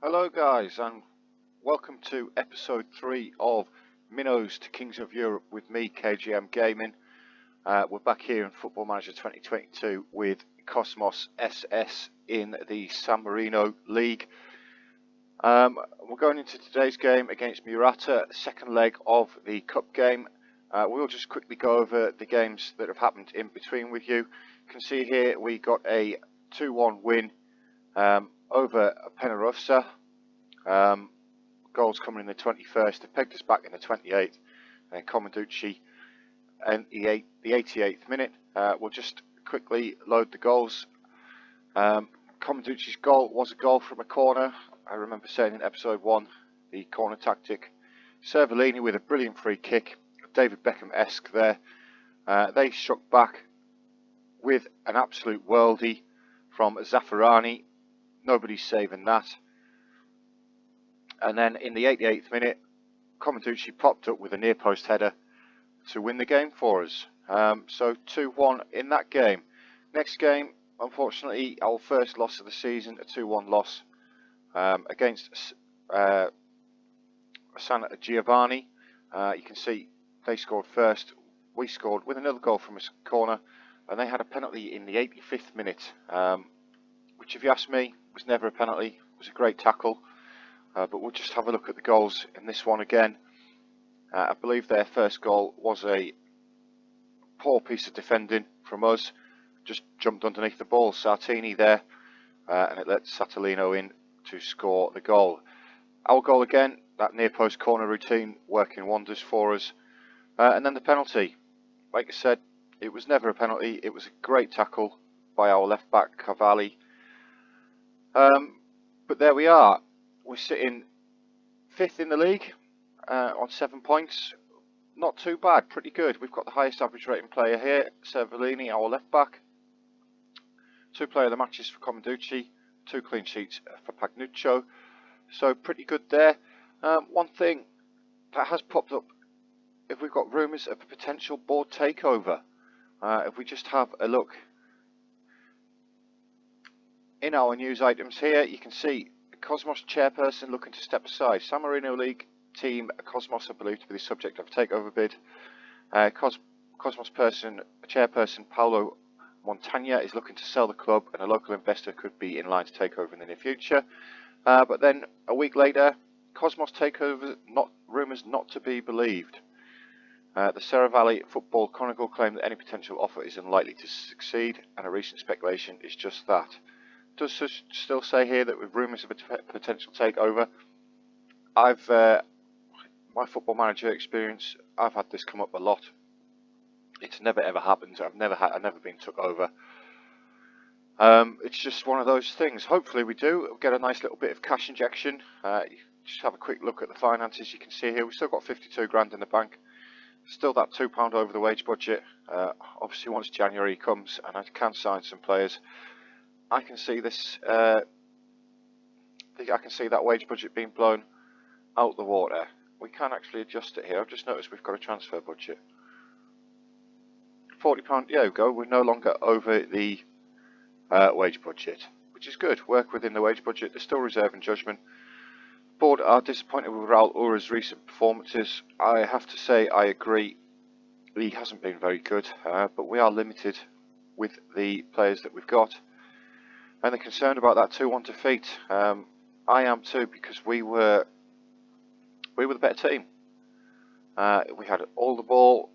Hello guys, and welcome to episode 3 of Minnows to Kings of Europe with me, KGM Gaming. We're back here in Football Manager 2022 with Cosmos SS in the San Marino League. We're going into today's game against Murata, the second leg of the Cup game. We'll just quickly go over the games that have happened in between with you. You can see here we got a 2-1 win over Penarosa. Goals coming in the 21st, they pegged us back in the 28th, and Comanducci in the 88th minute. We'll just quickly load the goals. Comanducci's goal was a goal from a corner. I remember saying in episode 1, the corner tactic. Cervellini with a brilliant free kick, David Beckham-esque there. They struck back with an absolute worldie from Zaffarani. Nobody's saving that. And then in the 88th minute, Comanducci popped up with a near post header to win the game for us. So 2-1 in that game. Next game, unfortunately, our first loss of the season, a 2-1 loss against San Giovanni. You can see they scored first. We scored with another goal from a corner, and they had a penalty in the 85th minute, which, if you ask me, was never a penalty. It was a great tackle. But we'll just have a look at the goals in this one again. I believe their first goal was a poor piece of defending from us. Just jumped underneath the ball, Sartini there, and it let Satolino in to score the goal. Our goal again, that near post corner routine working wonders for us. And then the penalty. Like I said, it was never a penalty. It was a great tackle by our left back, Cavalli. But there we are. We're sitting 5th in the league on 7 points. Not too bad, pretty good. We've got the highest average rating player here, Cervellini, our left back. 2 player of the matches for Comanducci, 2 clean sheets for Pagnuccio. So pretty good there. One thing that has popped up, if we've got rumours of a potential board takeover. If we just have a look in our news items here, you can see Cosmos chairperson looking to step aside. San Marino League team Cosmos are believed to be the subject of a takeover bid. Cosmos chairperson Paolo Montagna is looking to sell the club, and a local investor could be in line to take over in the near future. But then a week later, Cosmos takeover rumours not to be believed. The Serra Valley Football Chronicle claimed that any potential offer is unlikely to succeed, and a recent speculation is just that. Does still say here that with rumours of a potential takeover, my Football Manager experience, I've had this come up a lot. It's never ever happened. I've never been took over. It's just one of those things. Hopefully we do. We'll get a nice little bit of cash injection. Just have a quick look at the finances. You can see here we've still got 52 grand in the bank. Still that £2 over the wage budget. Obviously once January comes and I can sign some players, I can see this. I can see that wage budget being blown out the water. We can actually adjust it here. I've just noticed we've got a transfer budget. £40. Yeah, we go. We're no longer over the wage budget, which is good. Work within the wage budget. They're still reserving judgment. Board are disappointed with Raul Ura's recent performances. I have to say I agree. He hasn't been very good, but we are limited with the players that we've got. And they're concerned about that 2-1 defeat. I am too, because we were the better team. We had all the ball,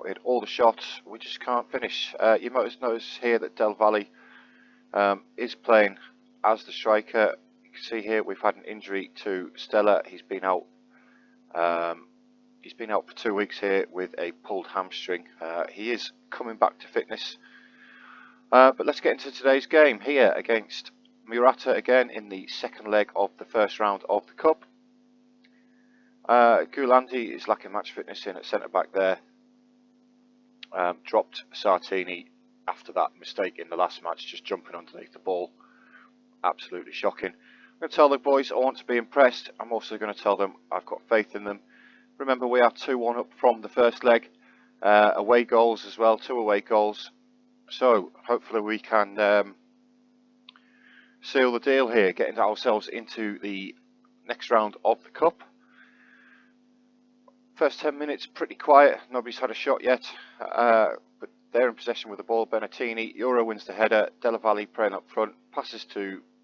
we had all the shots. We just can't finish. You might notice here that Del Valle is playing as the striker. You can see here we've had an injury to Stella. He's been out. He's been out for 2 weeks here with a pulled hamstring. He is coming back to fitness. But let's get into today's game here against Murata again in the second leg of the first round of the Cup. Gulandi is lacking match fitness in at centre back there. Dropped Sartini after that mistake in the last match, just jumping underneath the ball. Absolutely shocking. I'm going to tell the boys I want to be impressed. I'm also going to tell them I've got faith in them. Remember, we are 2-1 up from the first leg. Away goals as well, 2 away goals. So hopefully we can seal the deal here, getting ourselves into the next round of the cup. First 10 minutes pretty quiet, nobody's had a shot yet, but they're in possession with the ball. Bernatini, Euro wins the header, Della Valle playing up front, passes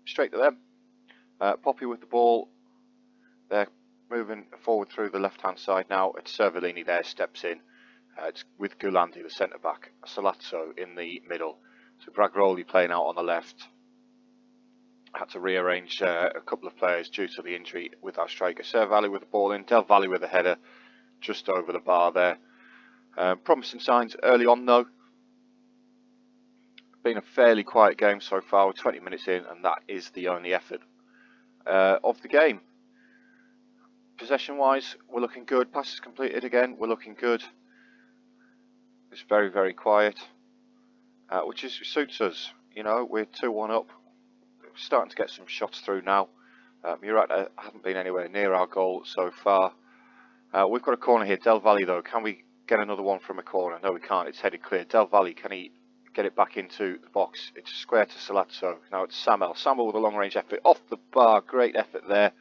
straight to them. Poppy with the ball, they're moving forward through the left hand side now. It's Cervellini there, steps in. It's with Gulandi, the centre back, Salazzo in the middle. So Bragroli playing out on the left. Had to rearrange a couple of players due to the injury with our striker. Cervellini with the ball in, Del Valle with the header just over the bar there. Promising signs early on though. Been a fairly quiet game so far, we're 20 minutes in, and that is the only effort of the game. Possession wise, we're looking good. Passes completed again, we're looking good. It's very, very quiet, which suits us. You know, we're 2-1 up. We're starting to get some shots through now. Murata hasn't been anywhere near our goal so far. We've got a corner here. Del Valle though, can we get another one from a corner? No, we can't. It's headed clear. Del Valle, can he get it back into the box? It's square to Salazzo. Now it's Samuel. Samuel with a long range effort off the bar. Great effort there.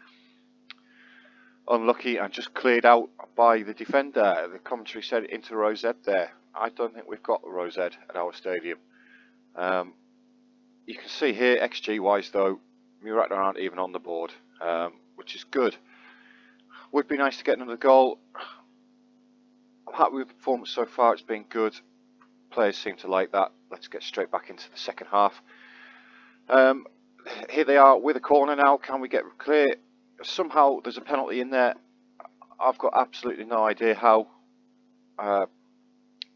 Unlucky and just cleared out by the defender. The commentary said into Rosette there. I don't think we've got a Rosette at our stadium. You can see here, XG wise though, Murata aren't even on the board, which is good. Would be nice to get another goal. I'm happy with the performance so far, it's been good. Players seem to like that. Let's get straight back into the second half. Here they are with a corner now. Can we get clear? Somehow there's a penalty in there. I've got absolutely no idea how.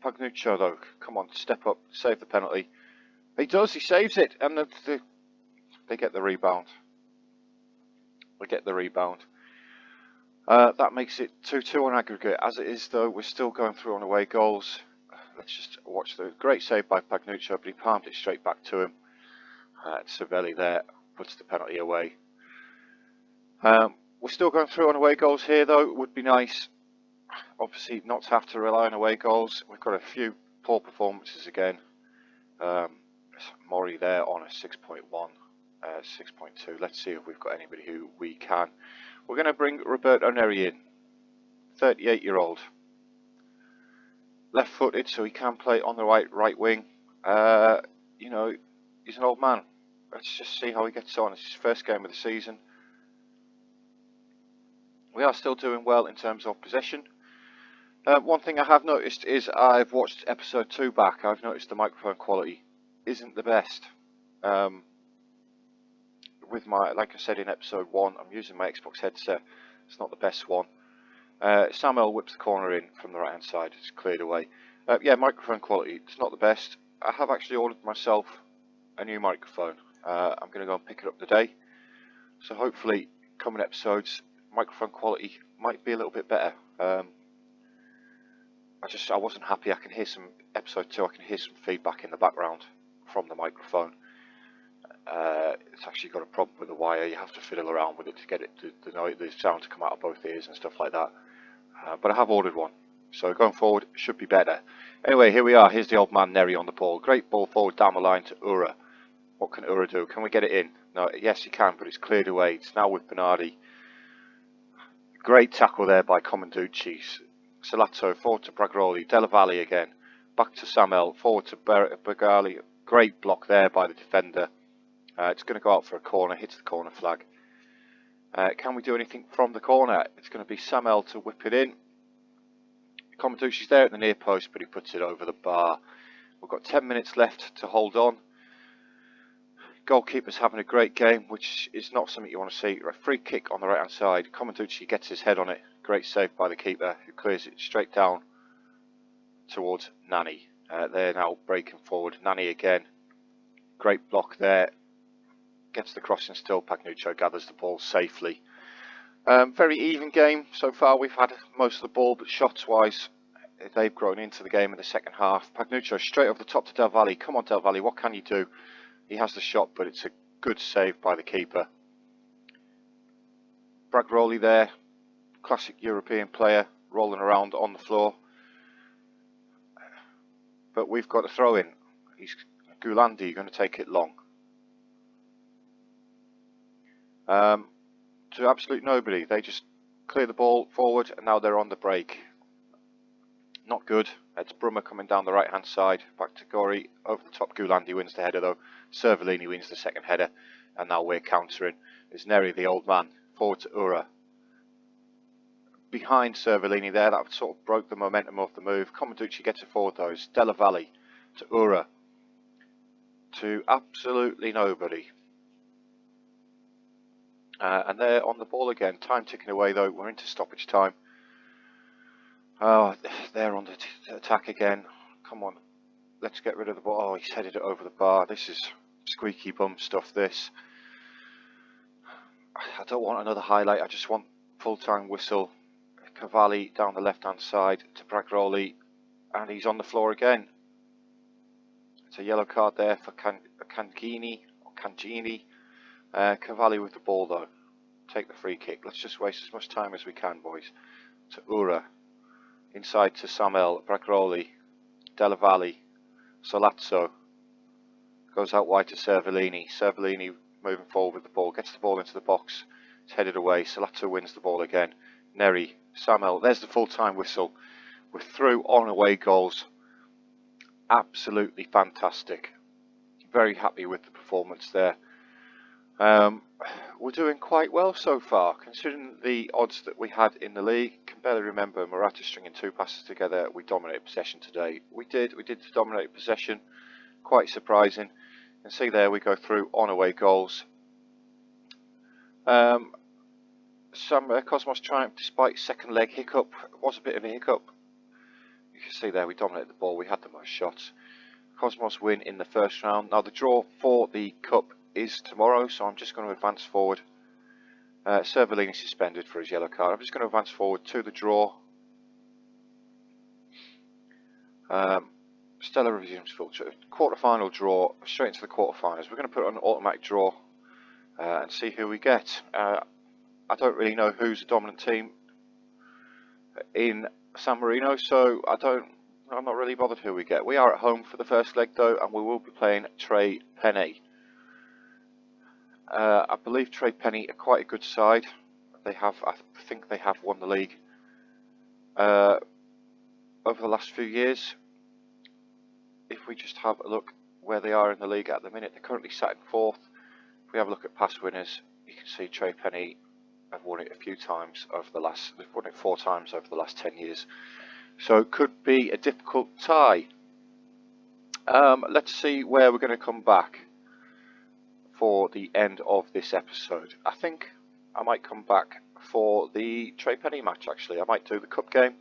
Pagnuccio though, come on, step up, save the penalty. He does, he saves it, and they get the rebound. We get the rebound. That makes it 2-2 on aggregate. As it is though, we're still going through on away goals. Let's just watch the great save by Pagnuccio, but he palmed it straight back to him. Cervelli there puts the penalty away. We're still going through on away goals here though. It would be nice, obviously, not to have to rely on away goals. We've got a few poor performances again. Mori there on a 6.1, 6.2. Let's see if we've got anybody who we can. We're going to bring Roberto Neri in, 38-year-old. Left-footed, so he can play on the right wing. You know, he's an old man. Let's just see how he gets on. It's his first game of the season. We are still doing well in terms of possession. One thing I have noticed is I've watched episode 2 back. I've noticed the microphone quality isn't the best. With my, like I said in episode 1, I'm using my Xbox headset. It's not the best one. Samuel whips the corner in from the right hand side. It's cleared away. Yeah, microphone quality, it's not the best. I have actually ordered myself a new microphone. I'm going to go and pick it up today. So hopefully, coming episodes, microphone quality might be a little bit better. I wasn't happy. I can hear some episode 2. I can hear some feedback in the background from the microphone. It's actually got a problem with the wire. You have to fiddle around with it to get it the sound to come out of both ears and stuff like that. But I have ordered one, so going forward it should be better. Anyway, here we are. Here's the old man Neri on the ball. Great ball forward down the line to Ura. What can Ura do? Can we get it in? No, yes he can, but it's cleared away. It's now with Bernardi. Great tackle there by Comanducci. Salazzo forward to Bragroli. Della Valle again. Back to Samuel. Forward to Bergali. Great block there by the defender. It's going to go out for a corner. Hits the corner flag. Can we do anything from the corner? It's going to be Samuel to whip it in. Comanducci's there at the near post, but he puts it over the bar. We've got 10 minutes left to hold on. Goalkeeper's having a great game, which is not something you want to see. A free kick on the right hand side. Comanducci gets his head on it. Great save by the keeper, who clears it straight down towards Nani. They're now breaking forward. Nani again. Great block there. Gets the crossing still. Pagnuccio gathers the ball safely. Very even game so far. We've had most of the ball, but shots wise, they've grown into the game in the second half. Pagnuccio straight over the top to Del Valle. Come on, Del Valle, what can you do? He has the shot, but it's a good save by the keeper. Bragroli there, classic European player, rolling around on the floor. But we've got a throw in. Gulandi going to take it long. to absolute nobody. They just clear the ball forward and now they're on the break. Not good. It's Brummer coming down the right hand side. Back to Gori. Over the top. Gulandi wins the header though. Cervellini wins the second header. And now we're countering. It's Neri, the old man. Forward to Ura. Behind Cervellini there. That sort of broke the momentum of the move. Comanducci gets it forward though. It's Della Valle to Ura. To absolutely nobody. And they're on the ball again. Time ticking away though. We're into stoppage time. Oh, they're on the attack again. Come on. Let's get rid of the ball. Oh, he's headed it over the bar. This is squeaky bum stuff, this. I don't want another highlight. I just want full-time whistle. Cavalli down the left-hand side to Bragroli. And he's on the floor again. It's a yellow card there for Cangini. Cavalli with the ball though. Take the free kick. Let's just waste as much time as we can, boys. To Ura. Inside to Samuel, Bragroli, Della Valle, Solazzo. Goes out wide to Cervellini. Cervellini moving forward with the ball. Gets the ball into the box. It's headed away. Solazzo wins the ball again. Neri, Samuel. There's the full-time whistle. We're through on away goals. Absolutely fantastic. Very happy with the performance there. We're doing quite well so far, considering the odds that we had in the league. Can barely remember Murata stringing 2 passes together. We dominated possession today. We did dominate possession. Quite surprising. You can see there we go through on away goals. Some Cosmos triumph despite second leg hiccup. It was a bit of a hiccup. You can see there we dominated the ball. We had the most shots. Cosmos win in the first round. Now the draw for the cup is tomorrow, so I'm just going to advance forward. Cervellini suspended for his yellow card. I'm just going to advance forward to the draw. Stella resumes full quarter-final draw, straight into the quarter-finals. We're going to put on an automatic draw and see who we get. I don't really know who's the dominant team in San Marino, so I'm not really bothered who we get. We are at home for the first leg though, and we will be playing Trey Penny. I believe Trey Penny are quite a good side. I think they have won the league over the last few years. If we just have a look where they are in the league at the minute, they're currently sat in 4th. If we have a look at past winners, you can see Trey Penny have won it a few times they've won it 4 times over the last 10 years. So it could be a difficult tie. Let's see where we're going to come back for the end of this episode. I think I might come back for the Trey Penny match actually. I might do the cup game.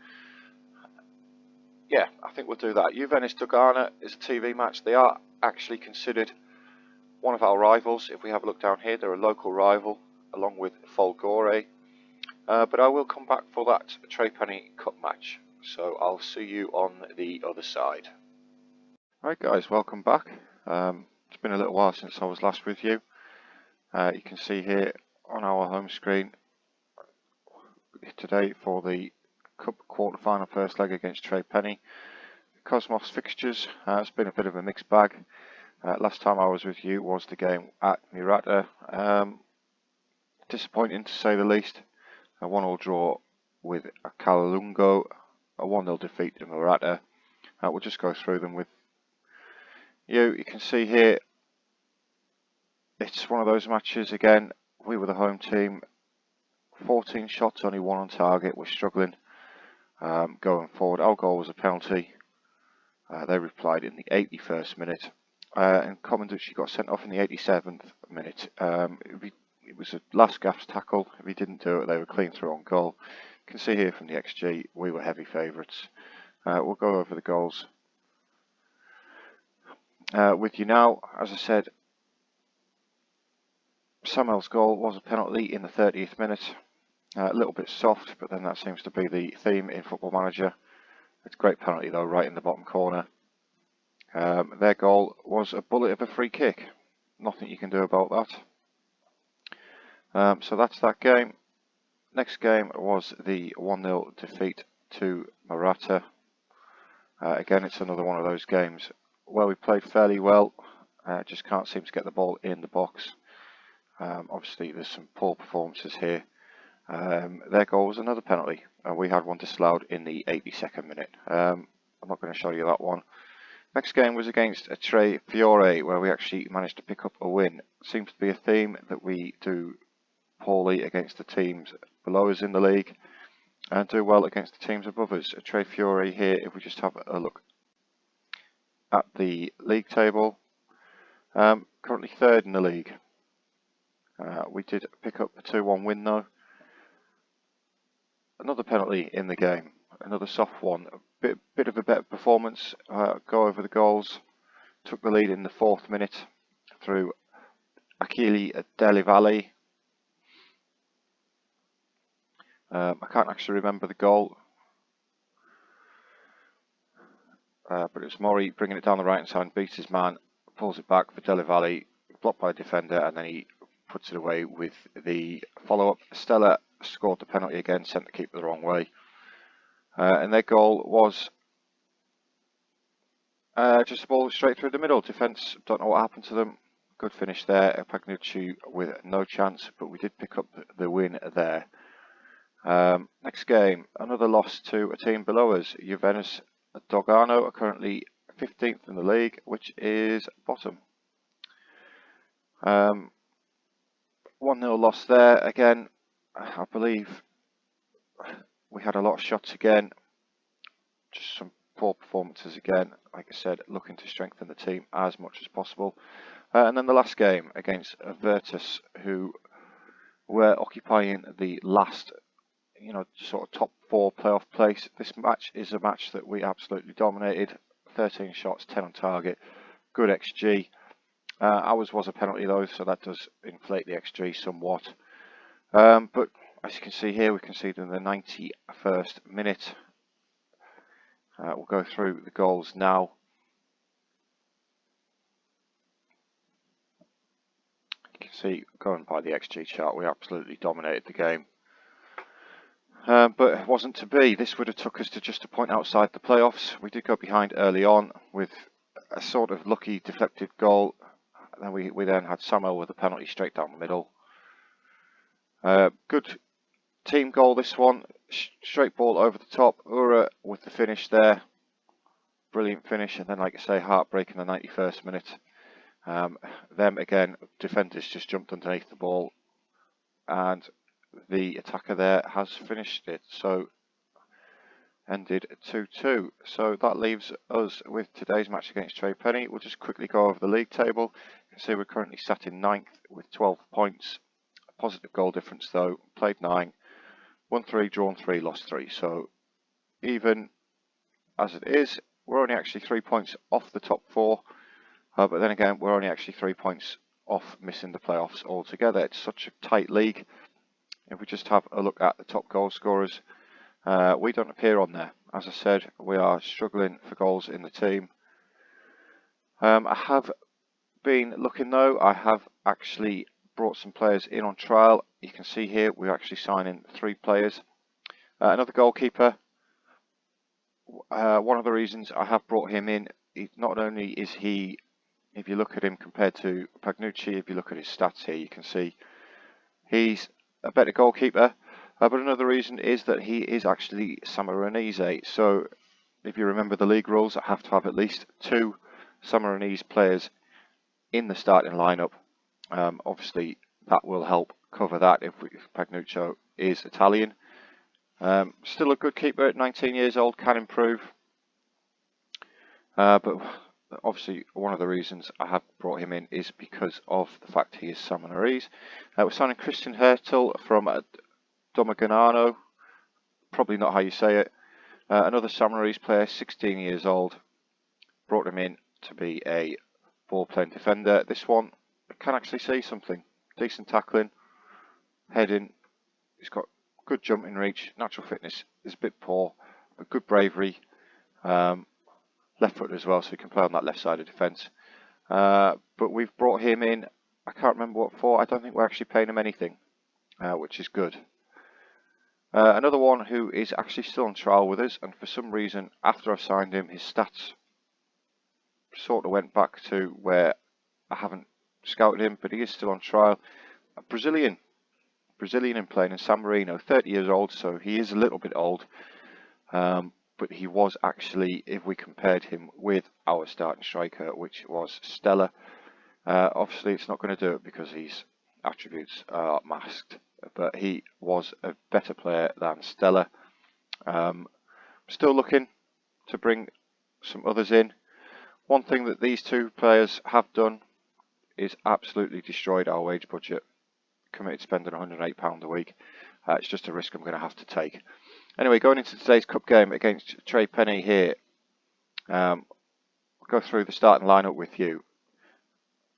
Yeah, I think we'll do that. Juvenis Dogana is a TV match. They are actually considered one of our rivals. If we have a look down here, they're a local rival along with Folgore. But I will come back for that Trey Penny cup match. So I'll see you on the other side. Right guys, welcome back. It's been a little while since I was last with you. You can see here on our home screen today for the Cup quarter-final first leg against Trey Penny. Cosmos fixtures, it's been a bit of a mixed bag. Last time I was with you was the game at Murata. Disappointing to say the least. A 1-1 draw with Calungo, a 1-0 defeat to Murata. We'll just go through them with you. You can see here it's one of those matches again. We were the home team. 14 shots, only 1 on target. We're struggling going forward. Our goal was a penalty. They replied in the 81st minute. And Comanducci got sent off in the 87th minute. It was a last gasp tackle. If he didn't do it, they were clean through on goal. You can see here from the XG, we were heavy favourites. We'll go over the goals with you now. As I said, Samuel's goal was a penalty in the 30th minute. A little bit soft, but then that seems to be the theme in Football Manager. It's a great penalty though, right in the bottom corner. Their goal was a bullet of a free kick. Nothing you can do about that. So that's that game. Next game was the 1-0 defeat to Murata. Again, it's another one of those games where we played fairly well. Just can't seem to get the ball in the box. Obviously there's some poor performances here. Their goal was another penalty. We had one disallowed in the 82nd minute. I'm not going to show you that one. Next game was against Tre Fiore, where we actually managed to pick up a win. Seems to be a theme that we do poorly against the teams below us in the league and do well against the teams above us. Tre Fiore here, if we just have a look at the league table, currently third in the league. We did pick up a 2-1 win though. Another penalty in the game, another soft one. A bit of a better performance. Go over the goals. Took the lead in the 4th minute through Achille Delivalle. I can't actually remember the goal, but it was Mori bringing it down the right hand side, beats his man, pulls it back for Delivalle, blocked by a defender, and then he puts it away with the follow-up. Stella scored the penalty again, sent the keeper the wrong way. And their goal was just a ball straight through the middle. Defence, don't know what happened to them. Good finish there. Pagnucci with no chance, but we did pick up the win there. Next game, another loss to a team below us. Juventus Dogano are currently 15th in the league, which is bottom. 1-0 loss there. Again, I believe we had a lot of shots again. Just some poor performances again. Like I said, looking to strengthen the team as much as possible. And then the last game against Virtus, who were occupying the last, sort of top 4 playoff place. This match is a match that we absolutely dominated. 13 shots, 10 on target. Good XG. Ours was a penalty though, so that does inflate the XG somewhat. But as you can see here, we conceded in the 91st minute. We'll go through the goals now. You can see, going by the XG chart, we absolutely dominated the game. But it wasn't to be. This would have took us to just a point outside the playoffs. We did go behind early on with a sort of lucky deflected goal. Then we then had Samuel with a penalty straight down the middle. Good team goal, this one. Straight ball over the top. Ura with the finish there. Brilliant finish. And then, like I say, heartbreak in the 91st minute. Them again, defenders just jumped underneath the ball. And the attacker there has finished it. So, ended 2-2. So that leaves us with today's match against Trey Penny. We'll just quickly go over the league table. You can see we're currently sat in 9th with 12 points. A positive goal difference though. Played 9, won 3, drawn 3, lost 3. So even as it is, we're only actually 3 points off the top 4. But then again, we're only actually 3 points off missing the playoffs altogether. It's such a tight league. If we just have a look at the top goal scorers, we don't appear on there. As I said, we are struggling for goals in the team. I have been looking though. I have actually brought some players in on trial. You can see here we're actually signing 3 players. Another goalkeeper. One of the reasons I have brought him in, not only is he, if you look at him compared to Pagnucci, if you look at his stats here, you can see he's a better goalkeeper. But another reason is that he is actually Sammarinese. So if you remember the league rules, I have to have at least 2 Sammarinese players in the starting lineup. Obviously, that will help cover that if Pagnucci is Italian. Still a good keeper at 19 years old, can improve. But obviously, one of the reasons I have brought him in is because of the fact he is Sammarinese. We're signing Christian Hertel from Domaganano, probably not how you say it. Another Sammarinese player, 16 years old. Brought him in to be a ball-playing defender. This one can actually see something. Decent tackling, heading. He's got good jumping reach. Natural fitness is a bit poor, but good bravery. Left foot as well, so he can play on that left side of defence. But we've brought him in. I can't remember what for. I don't think we're actually paying him anything, which is good. Another one who is actually still on trial with us, and for some reason, after I've signed him, his stats sort of went back to where I haven't scouted him, but he is still on trial. a Brazilian in playing, and San Marino, 30 years old, so he is a little bit old. But he was actually, if we compared him with our starting striker, which was Stella, obviously it's not going to do it because his attributes are masked, but he was a better player than Stella. Still looking to bring some others in. One thing that these two players have done is absolutely destroyed our wage budget. Committed spending £108 a week. It's just a risk I'm going to have to take. Anyway, going into today's cup game against Trey Penny here, we'll go through the starting lineup with you.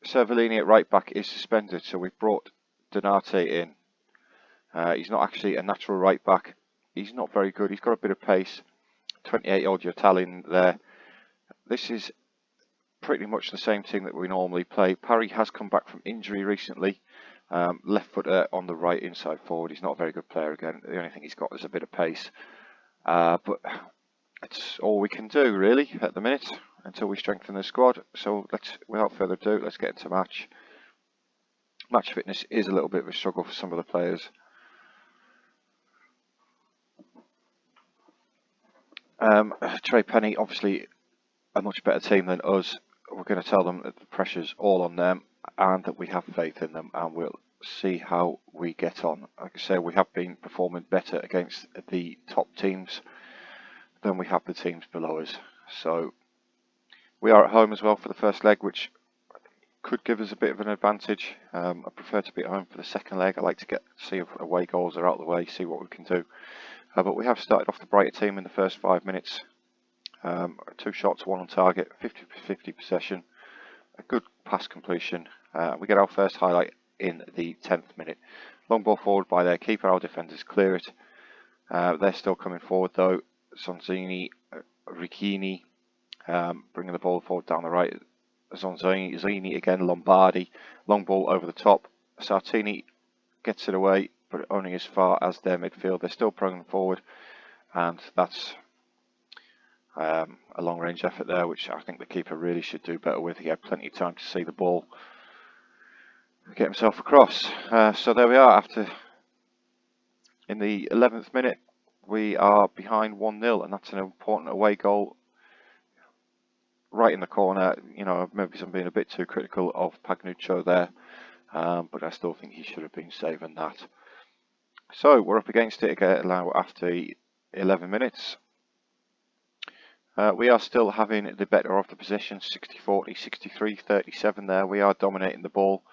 Cervellini at right back is suspended, so we've brought Donate in. He's not actually a natural right back. He's not very good. He's got a bit of pace. 28-year-old Italian there. This is pretty much the same team that we normally play. Parry has come back from injury recently. Left footer on the right inside forward. He's not a very good player again. The only thing he's got is a bit of pace. But it's all we can do really at the minute until we strengthen the squad. So without further ado, let's get into match. Match fitness is a little bit of a struggle for some of the players. Trey Penny, obviously a much better team than us. We're going to tell them that the pressure's all on them and that we have faith in them, and we'll see how we get on. Like I say, we have been performing better against the top teams than we have the teams below us. So we are at home as well for the first leg, which could give us a bit of an advantage. I prefer to be at home for the second leg. I like to see if away goals are out of the way, see what we can do. But we have started off the brighter team in the first 5 minutes. 2 shots, 1 on target, 50-50 possession, a good pass completion. We get our first highlight in the 10th minute. Long ball forward by their keeper, our defenders clear it. They're still coming forward though. Zonzini, Ricchini, bringing the ball forward down the right. Zonzini again, Lombardi, long ball over the top. Sartini gets it away, but only as far as their midfield. They're still pressing forward, and that's a long range effort there, which I think the keeper really should do better with. He had plenty of time to see the ball get himself across. So there we are. In the 11th minute, we are behind 1-0, and that's an important away goal right in the corner. You know, maybe I'm being a bit too critical of Pagnuccio there, but I still think he should have been saving that. So we're up against it again now after 11 minutes. We are still having the better of the possession, 60-40, 63-37 there. We are dominating the ball.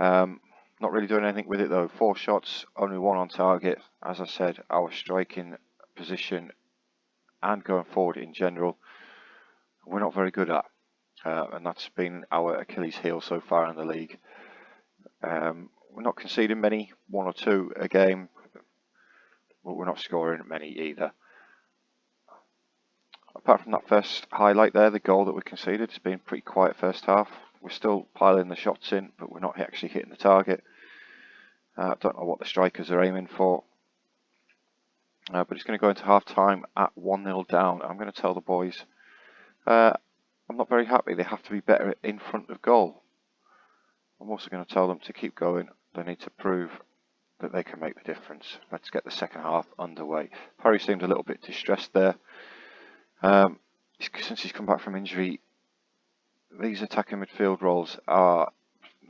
Not really doing anything with it though. 4 shots, only 1 on target. As I said, our striking position and going forward in general, we're not very good at. And that's been our Achilles heel so far in the league. We're not conceding many, 1 or 2 a game, but we're not scoring many either. Apart from that first highlight there, the goal that we conceded, it's been pretty quiet first half. We're still piling the shots in, but we're not actually hitting the target. I don't know what the strikers are aiming for. But it's going to go into half time at 1-0 down. I'm going to tell the boys, I'm not very happy. They have to be better in front of goal. I'm also going to tell them to keep going. They need to prove that they can make the difference. Let's get the second half underway. Parry seemed a little bit distressed there. Since he's come back from injury, these attacking midfield roles are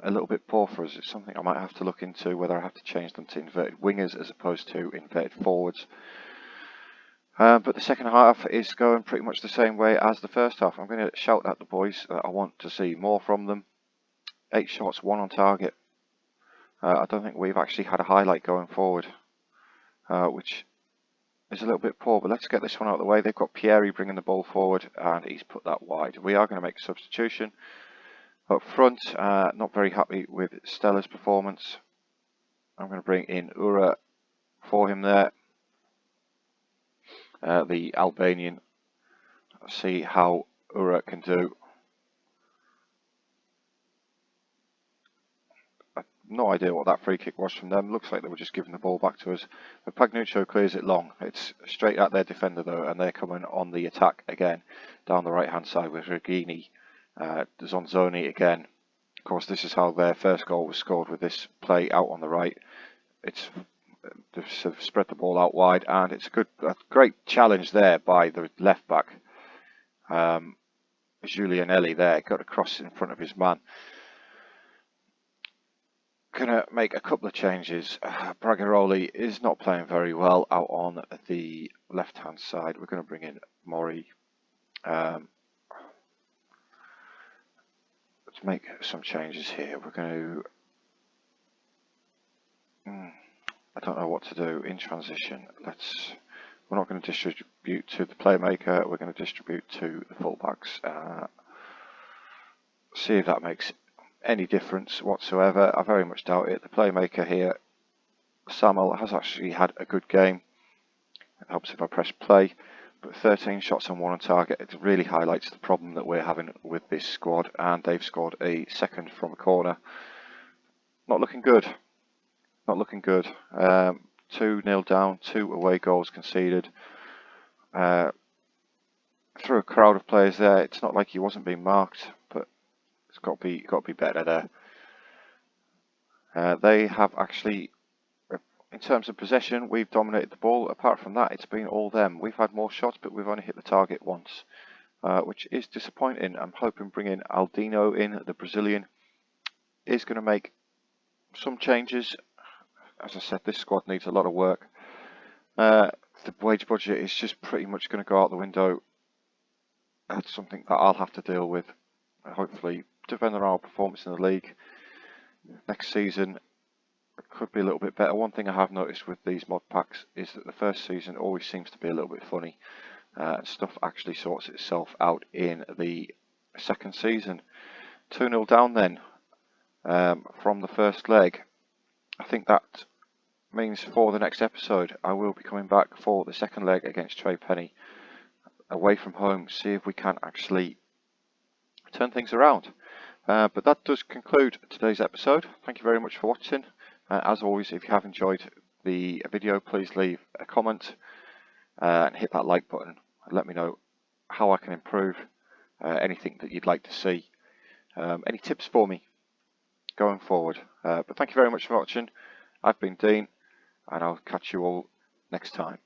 a little bit poor for us. It's something I might have to look into, whether I have to change them to inverted wingers as opposed to inverted forwards. But the second half is going pretty much the same way as the first half. I'm going to shout at the boys that I want to see more from them. 8 shots, 1 on target. I don't think we've actually had a highlight going forward, which is a little bit poor, but let's get this one out of the way. They've got Pieri bringing the ball forward, and he's put that wide. We are going to make a substitution. Up front, not very happy with Stella's performance. I'm going to bring in Ura for him there. The Albanian. See how Ura can do. No idea what that free kick was from them. Looks like they were just giving the ball back to us. But Pagnuccio clears it long. It's straight at their defender though, and they're coming on the attack again down the right hand side with Regini, Zonzoni again. Of course, this is how their first goal was scored, with this play out on the right. They've sort of spread the ball out wide, and it's a great challenge there by the left back. Giulianelli there got across in front of his man. Gonna make a couple of changes. Bragaroli is not playing very well out on the left hand side. We're going to bring in Mori. Let's make some changes here. We're going to I don't know what to do in transition. We're not going to distribute to the playmaker. We're going to distribute to the fullbacks. See if that makes any difference whatsoever. I very much doubt it. The playmaker here, Samuel, has actually had a good game. It helps if I press play. But 13 shots on 1 on target, it really highlights the problem that we're having with this squad. And they've scored a second from a corner. Not looking good. Not looking good. 2-0 down, 2 away goals conceded. Through a crowd of players there, it's not like he wasn't being marked, but it's got to be better there. They have actually, in terms of possession, we've dominated the ball. Apart from that, it's been all them. We've had more shots, but we've only hit the target once, which is disappointing. I'm hoping bringing Aldino in, the Brazilian, is going to make some changes. As I said, this squad needs a lot of work. The wage budget is just pretty much going to go out the window. That's something that I'll have to deal with. Hopefully, depending on our performance in the league, next season it could be a little bit better. One thing I have noticed with these mod packs is that the first season always seems to be a little bit funny. Stuff actually sorts itself out in the second season. 2-0 down then from the first leg. I think that means for the next episode I will be coming back for the second leg against Trey Penny away from home, see if we can actually turn things around. But that does conclude today's episode. Thank you very much for watching. As always, if you have enjoyed the video, please leave a comment and hit that like button and let me know how I can improve, anything that you'd like to see, any tips for me going forward. But thank you very much for watching. I've been Dean, and I'll catch you all next time.